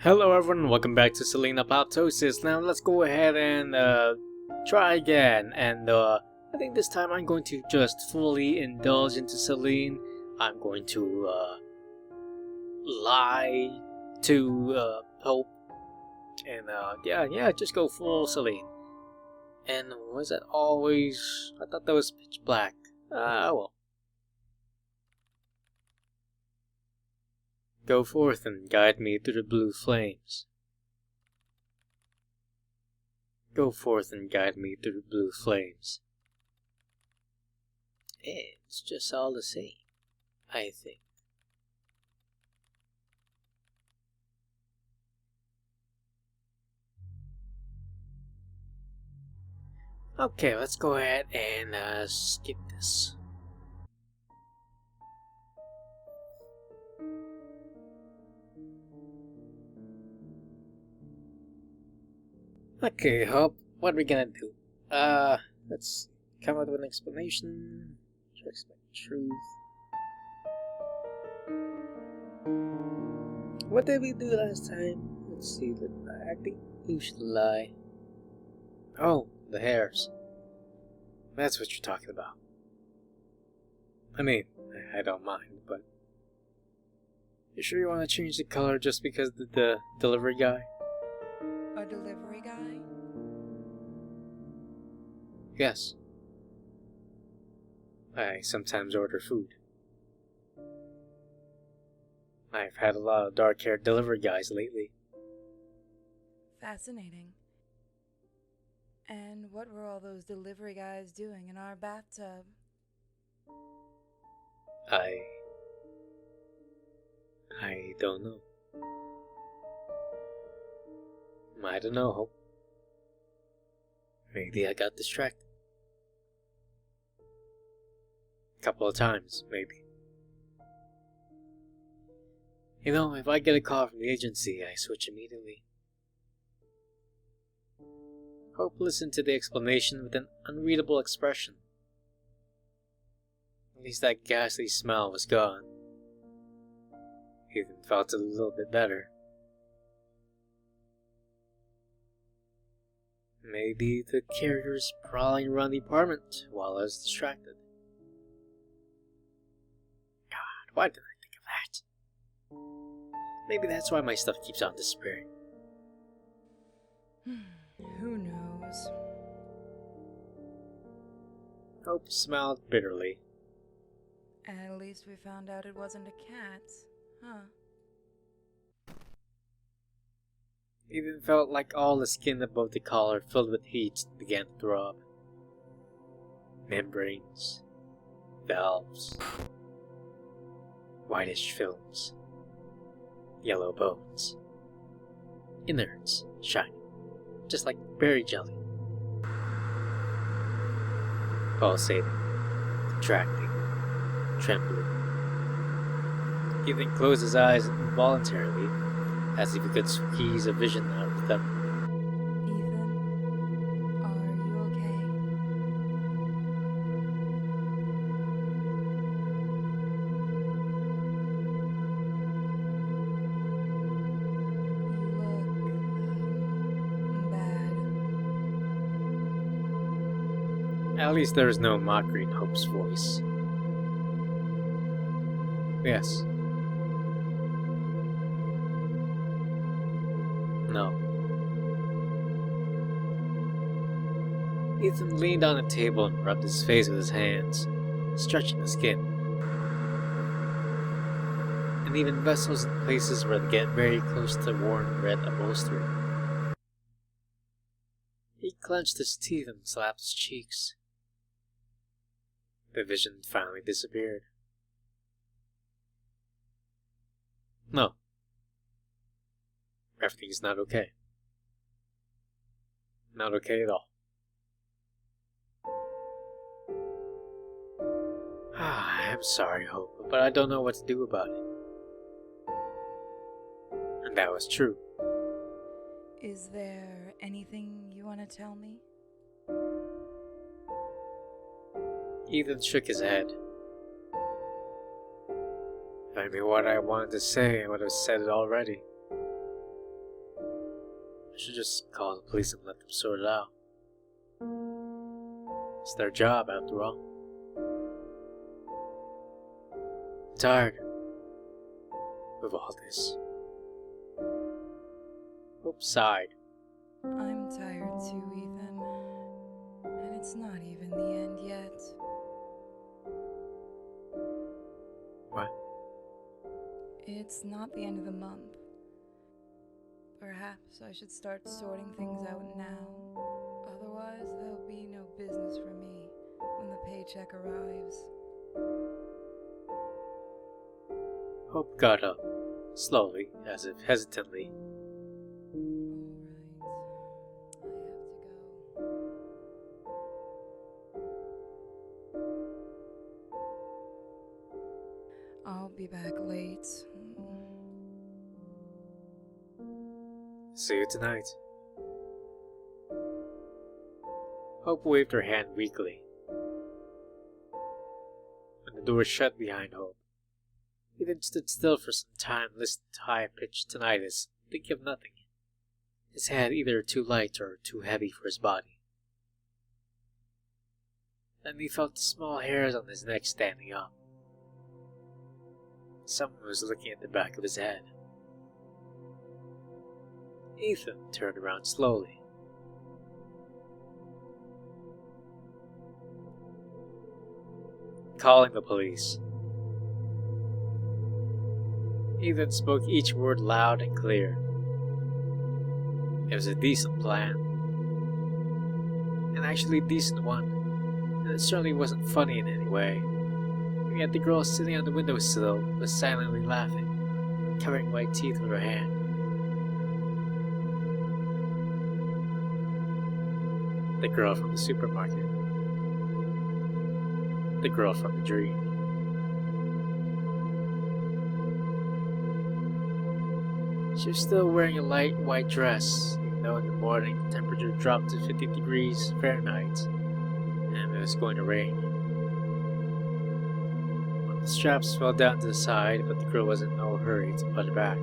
Hello everyone, welcome back to Selene Apoptosis. Now let's go ahead and try again, and I think this time I'm going to just fully indulge into Selene. I'm going to lie to Hope, and yeah, just go full Selene. And was that always? I thought that was pitch black. Well. Go forth and guide me through the blue flames. Go forth and guide me through the blue flames. It's just all the same, I think. Okay, let's go ahead and skip this. Okay, Hope, what are we gonna do? Let's come up with an explanation. To explain truth. What did we do last time? Let's see, I think we should lie. Oh, the hairs. That's what you're talking about. I mean, I don't mind, but... You sure you want to change the color just because the delivery guy? A delivery guy? Yes. I sometimes order food. I've had a lot of dark-haired delivery guys lately. Fascinating. And what were all those delivery guys doing in our bathtub? I don't know. I don't know, Hope. Maybe I got distracted. A couple of times, maybe. You know, if I get a call from the agency, I switch immediately. Hope listened to the explanation with an unreadable expression. At least that ghastly smell was gone. Even felt a little bit better. Maybe the carrier's prowling around the apartment while I was distracted. God, why did I think of that? Maybe that's why my stuff keeps on disappearing. Who knows? Hope smiled bitterly. At least we found out it wasn't a cat, huh? Even felt like all the skin above the collar filled with heat began to throb. Membranes, valves, whitish films, yellow bones, innards shining, just like berry jelly. Pulsating, contracting, trembling. He then closed his eyes involuntarily, as if he could squeeze a vision out of them. Ethan, are you okay? You look... bad. At least there was no mockery in Hope's voice. Yes. No. Ethan leaned on a table and rubbed his face with his hands, stretching the skin. And even vessels in places where they get very close to worn red upholstery. He clenched his teeth and slapped his cheeks. The vision finally disappeared. No. Everything's not okay. Not okay at all. I'm sorry, Hope, but I don't know what to do about it. And that was true. Is there anything you want to tell me? Ethan shook his head. If I knew what I wanted to say, I would have said it already. I should just call the police and let them sort it out. It's their job, after all. I'm tired of all this. Hope sighed. I'm tired too, Ethan. And it's not even the end yet. What? It's not the end of the month. Perhaps I should start sorting things out now. Otherwise, there'll be no business for me when the paycheck arrives. Hope got up, slowly, as if hesitantly. I'll be back late. See you tonight. Hope waved her hand weakly. When the door shut behind Hope, Ethan stood still for some time, listening to high-pitched tinnitus, thinking of nothing. His head either too light or too heavy for his body. Then he felt the small hairs on his neck standing up. Someone was looking at the back of his head. Ethan turned around slowly. Calling the police. Ethan spoke each word loud and clear. It was a decent plan. An actually decent one. And it certainly wasn't funny in any way. And yet the girl sitting on the windowsill was silently laughing, covering white teeth with her hand. The girl from the supermarket. The girl from the dream. She was still wearing a light white dress, even though in the morning the temperature dropped to 50 degrees Fahrenheit, and it was going to rain. The straps fell down to the side, but the girl was in no hurry to put it back.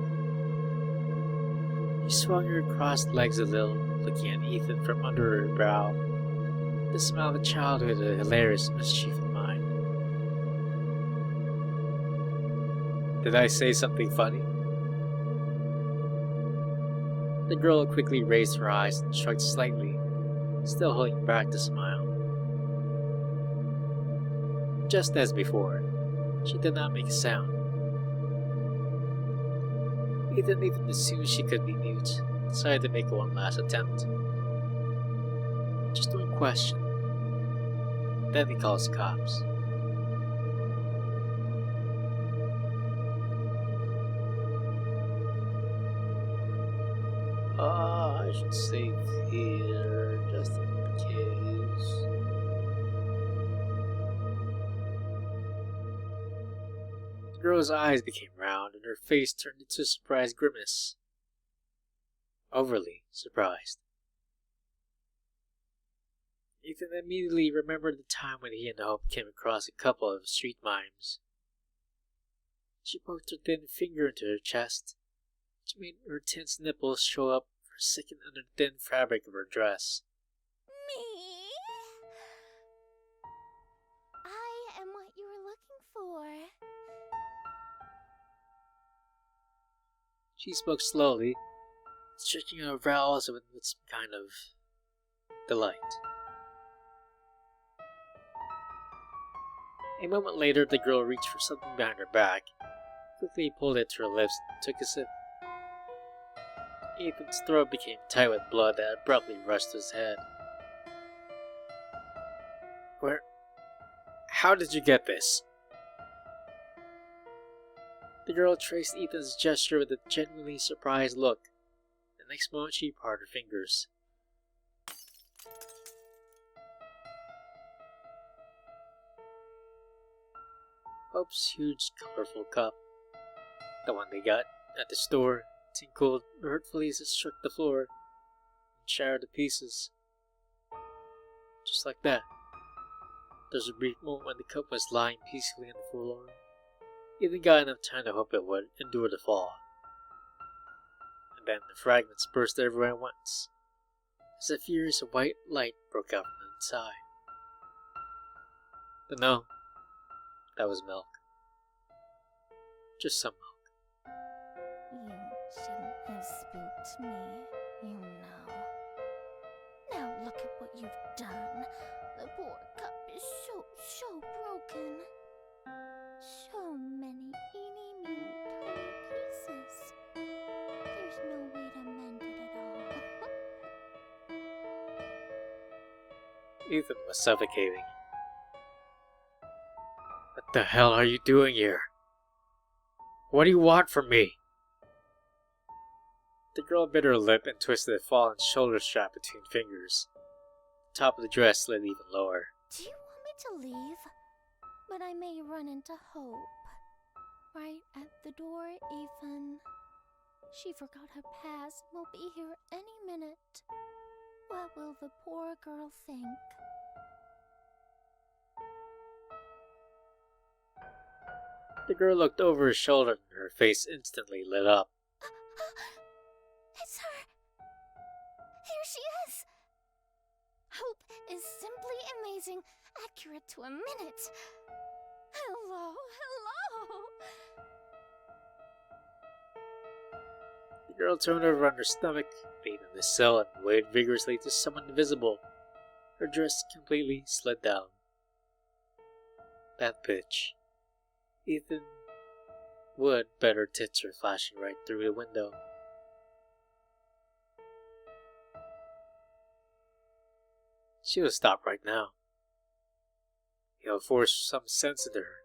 She swung her crossed legs a little, looking at Ethan from under her brow, the smile of a child with a hilarious mischief in mind. Did I say something funny? The girl quickly raised her eyes and shrugged slightly, still holding back the smile. Just as before, she did not make a sound. Ethan even assumed she could be mute, decided to make one last attempt. Just one question. Then he calls the cops. I should save here, just in case. The girl's eyes became round, and her face turned into a surprised grimace. Overly surprised. Ethan immediately remembered the time when he and Hope came across a couple of street mimes. She poked her thin finger into her chest, which made her tense nipples show up for a second under the thin fabric of her dress. Me? I am what you were looking for. She spoke slowly, stretching her brows with some kind of delight. A moment later, the girl reached for something behind her back, quickly pulled it to her lips, and took a sip. Ethan's throat became tight with blood that abruptly rushed to his head. How did you get this? The girl traced Ethan's gesture with a genuinely surprised look. The next moment she parted her fingers. Hope's huge, colorful cup, the one they got at the store, tinkled hurtfully as it struck the floor and shattered to pieces. Just like that. There was a brief moment when the cup was lying peacefully on the floor. Ethan got enough time to hope it would endure the fall. and then the fragments burst everywhere at once, as a furious white light broke out from the inside. But no, that was milk. Just some milk. You shouldn't have spooked me, you know. Now look at what you've done. The poor cup is so broken. So many eeny-meeny tiny pieces. There's no way to mend it at all. Ethan was suffocating. What the hell are you doing here? What do you want from me? The girl bit her lip and twisted a fallen shoulder strap between fingers. The top of the dress slid even lower. Do you want me to leave? But I may run into Hope. Right at the door, Ethan. She forgot her pass and will be here any minute. What will the poor girl think? The girl looked over her shoulder and her face instantly lit up. It's her! Here she is! Hope is simply amazing, accurate to a minute. Hello. The girl turned over on her stomach, leaned on the sill, and waved vigorously to someone invisible. Her dress completely slid down. That bitch. Ethan would bet her tits were flashing right through the window. She will stop right now. He'll force some sense into her.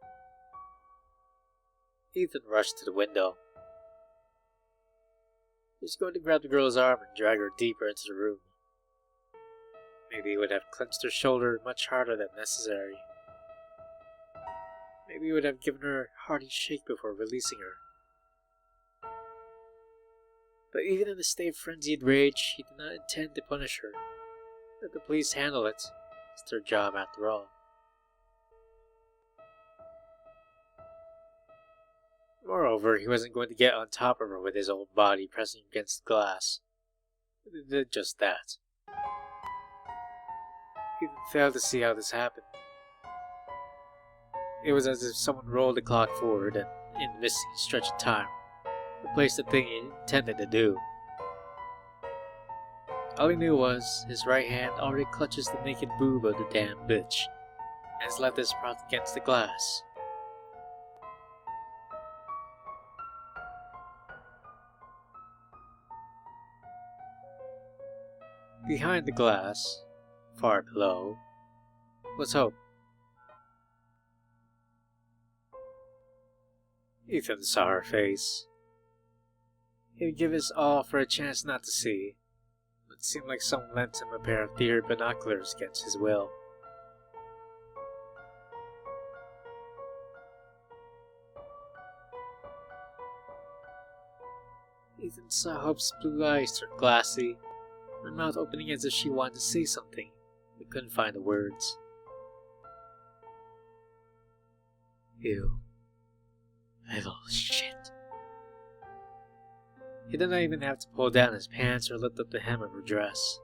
Ethan rushed to the window. He was going to grab the girl's arm and drag her deeper into the room. Maybe he would have clenched her shoulder much harder than necessary. Maybe he would have given her a hearty shake before releasing her. But even in a state of frenzied rage, he did not intend to punish her. Let the police handle it. It's their job after all. Moreover, he wasn't going to get on top of her with his old body pressing against the glass. But he did just that. He failed to see how this happened. It was as if someone rolled the clock forward and, in a missing stretch of time, replaced the thing he intended to do. All he knew was his right hand already clutches the naked boob of the damn bitch, and his left is propped against the glass. Behind the glass, far below, was Hope. Ethan saw her face. He would give his all for a chance not to see, but it seemed like someone lent him a pair of dear binoculars against his will. Ethan saw Hope's blue eyes turn glassy, her mouth opening as if she wanted to say something, but couldn't find the words. You little shit. He did not even have to pull down his pants or lift up the hem of her dress.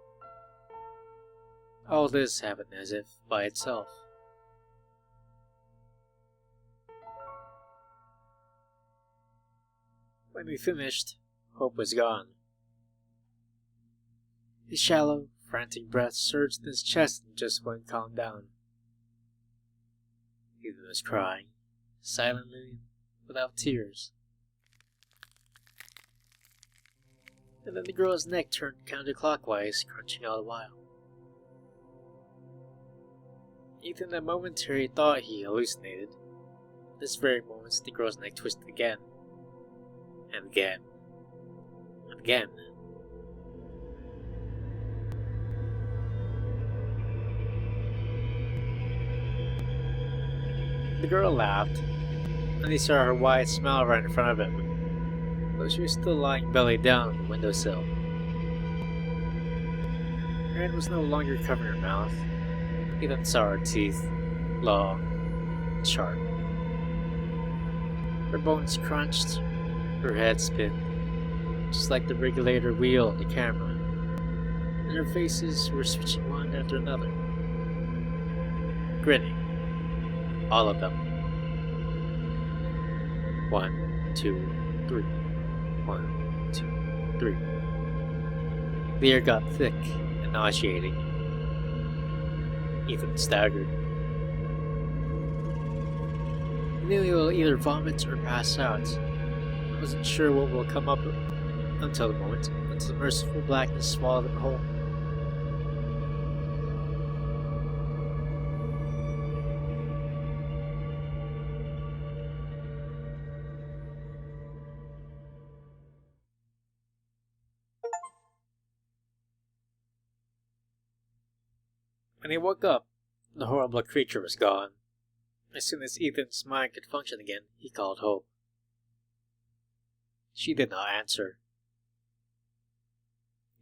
All this happened as if by itself. When we finished, Hope was gone. His shallow, frantic breath surged in his chest and just wouldn't calm down. Ethan was crying, silently, without tears. And then the girl's neck turned counterclockwise, crunching all the while. Ethan had a momentary thought he hallucinated. At this very moment, the girl's neck twisted again. And again. And again. The girl laughed, and he saw her wide smile right in front of him, though she was still lying belly down on the windowsill. Her hand was no longer covering her mouth. He then saw her teeth, long and sharp. Her bones crunched, her head spun, just like the regulator wheel on the camera, and their faces were switching one after another, grinning, all of them. 1, 2, 3. 1, 2, 3. The air got thick and nauseating. Ethan staggered. He knew he will either vomit or pass out. He wasn't sure what will come up until the moment, until the merciful blackness swallowed him whole. When he woke up, the horrible creature was gone. As soon as Ethan's mind could function again, he called Hope. She did not answer.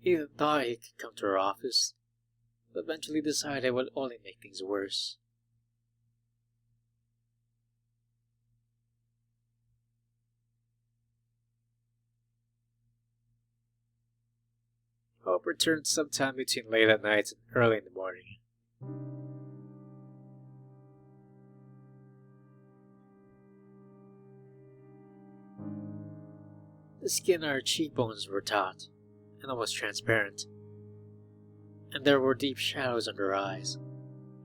Ethan thought he could come to her office, but eventually decided it would only make things worse. Hope returned sometime between late at night and early in the morning. The skin on her cheekbones were taut and almost transparent, and there were deep shadows under her eyes,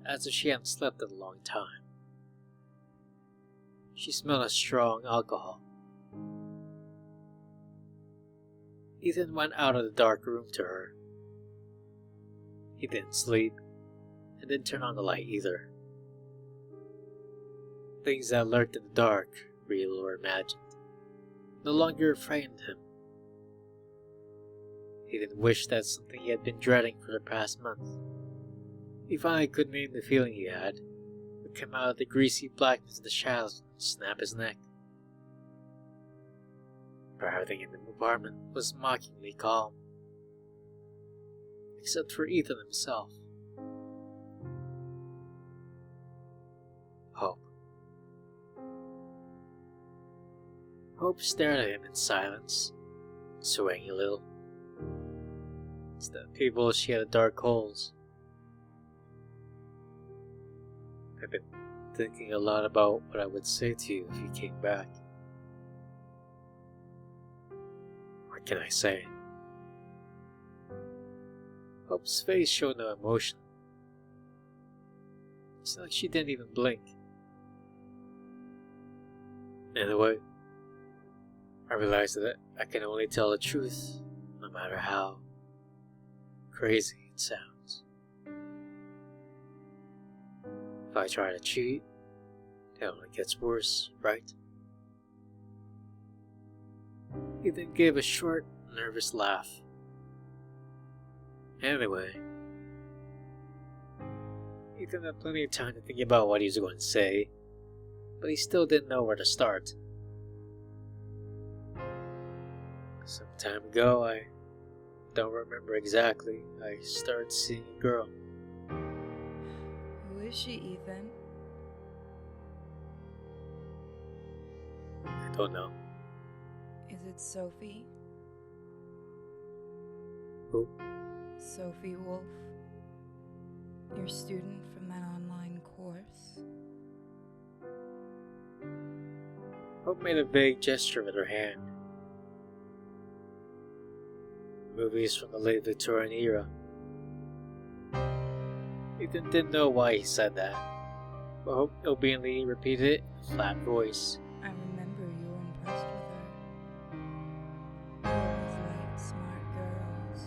as if she hadn't slept in a long time. She smelled of strong alcohol. Ethan went out of the dark room to her. He didn't sleep, and didn't turn on the light either. Things that lurked in the dark, real or imagined, no longer frightened him. He didn't wish that something he had been dreading for the past month. He finally could name the feeling he had, would come out of the greasy blackness of the shadows and snap his neck. For everything in the apartment was mockingly calm, except for Ethan himself. Hope. Hope stared at him in silence, swaying a little. Instead of people, she had dark holes. I've been thinking a lot about what I would say to you if you came back. What can I say? Hope's face showed no emotion. It's like she didn't even blink. Anyway, I realized that I can only tell the truth, no matter how crazy it sounds. If I try to cheat, it only gets worse, right? He then gave a short, nervous laugh. Anyway, Ethan had plenty of time to think about what he was going to say, but he still didn't know where to start. Some time ago, I don't remember exactly, I started seeing a girl. Who is she, Ethan? I don't know. Is it Sophie? Who? Sophie Wolf? Your student from that online course? Hope made a vague gesture with her hand. Movies from the late Victorian era. Ethan didn't know why he said that, but Hope obediently repeated it in a flat voice. I remember you were impressed with her. You always liked smart girls.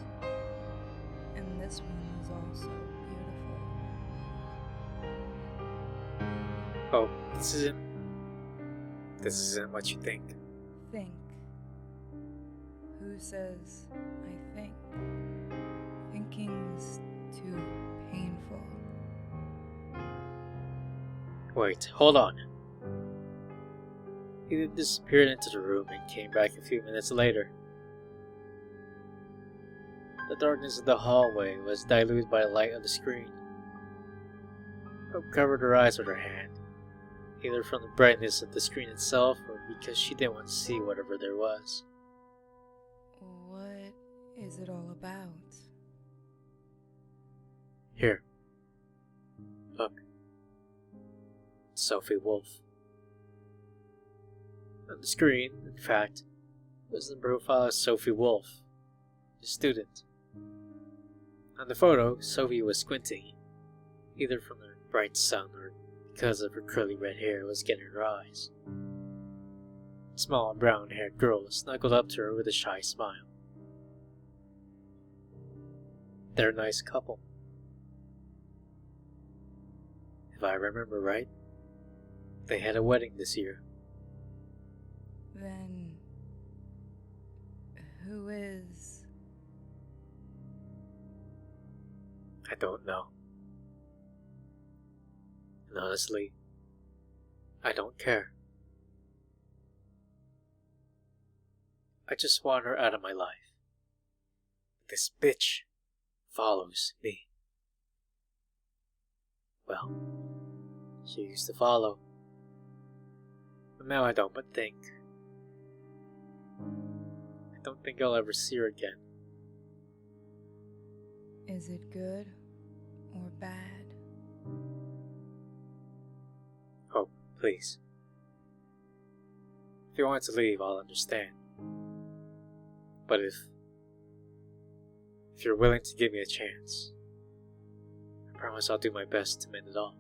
And this one was also beautiful. Oh, this isn't what you think. Think. Who says I think? Thinking's too painful. Wait, hold on. He then disappeared into the room and came back a few minutes later. The darkness of the hallway was diluted by the light of the screen. Hope covered her eyes with her hand, either from the brightness of the screen itself or because she didn't want to see whatever there was. is it all about? Here. Look. Sophie Wolf. On the screen, in fact, was the profile of Sophie Wolf, the student. On the photo, Sophie was squinting, either from the bright sun or because of her curly red hair was getting her eyes. A small brown-haired girl snuggled up to her with a shy smile. They're a nice couple. If I remember right, they had a wedding this year. Then, who is... I don't know. And honestly, I don't care. I just want her out of my life. This bitch follows me. Well, she used to follow. But now I don't but think. I don't think I'll ever see her again. Is it good or bad? Oh, please. If you want to leave, I'll understand. But if you're willing to give me a chance, I promise I'll do my best to mend it all.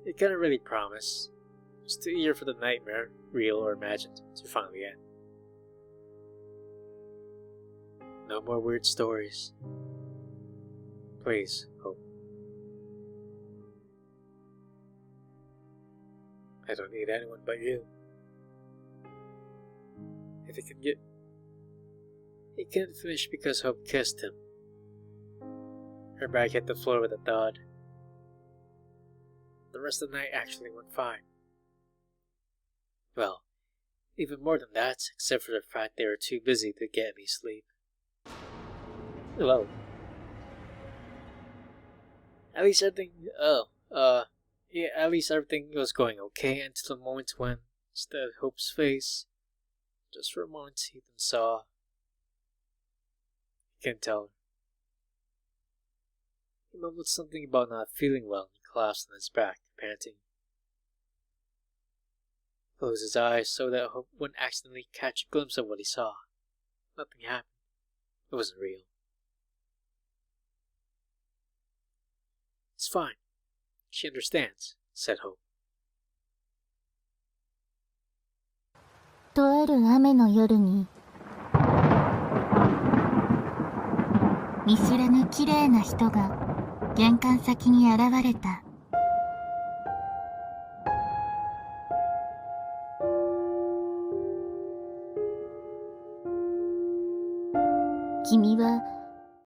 You can't really promise. It's too eager for the nightmare, real or imagined, to finally end. No more weird stories. Please, Hope. I don't need anyone but you. If he can get... He couldn't finish because Hope kissed him. Her bag hit the floor with a thud. The rest of the night actually went fine. Well, even more than that, except for the fact they were too busy to get me sleep. Hello. At least everything... yeah, at least everything was going okay until the moment when, instead of Hope's face, just for a moment Ethan saw... You can tell her. He mumbled something about not feeling well and collapsed on his back, panting. Closed his eyes so that Hope wouldn't accidentally catch a glimpse of what he saw. Nothing happened. It wasn't real. It's fine. She understands, said Hope. とある雨の夜に見知らぬ綺麗な人が玄関先に現れた。君は